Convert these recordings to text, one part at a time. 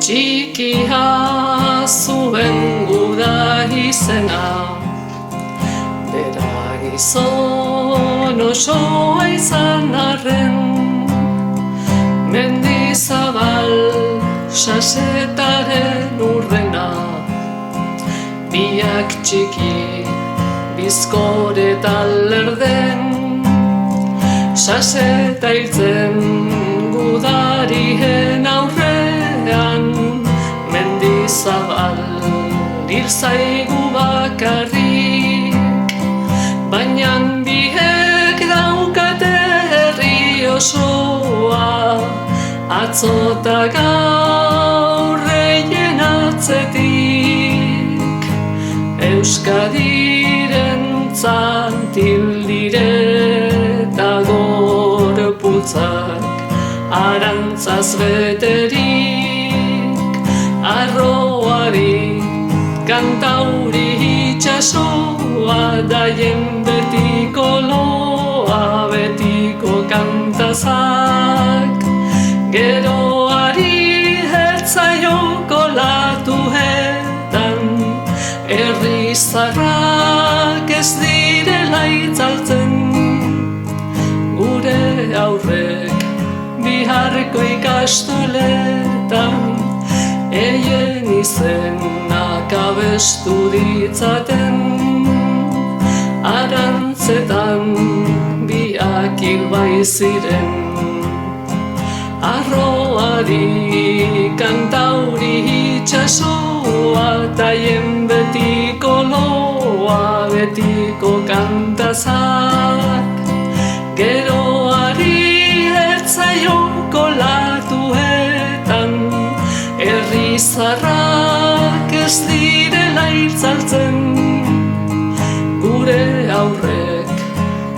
Txikia zuen guda izena, bera gizon osoa izan arren, Mendizabal sasetaren urrena, biak txiki bizkore eta lerden, saseta hiltzen gudarien aurrean, Mendizabal hil zaigu bakarrik, baina biek daukate herri osoa, atzota gaur reien atzetik, Euskadirentzat tildire eta gorputzak arantzaz beterik, arroari kantauri itxasoa, daien betiko loa, betiko kantazak, geroari hetzaioko latuetan, herri zaharrak ez direla itzaltzen, gure aurrek biharko ikastoletan, eien izenak abestu ditzaten, arantzetan biak hil baiziren, arroari kantauri itxasoa, taien betiko loa, betiko kantazak, geroari hetzaioko latuetan, herri zaharrak ez direla itzaltzen, gure aurrek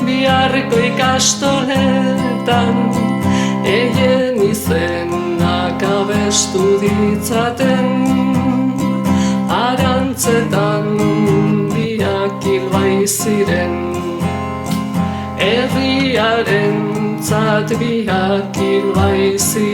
biharko ikastoletan, eien izenak abestu ditzaten, arantzetan biak hil baiziren, herriarentzat biak hil baiziren.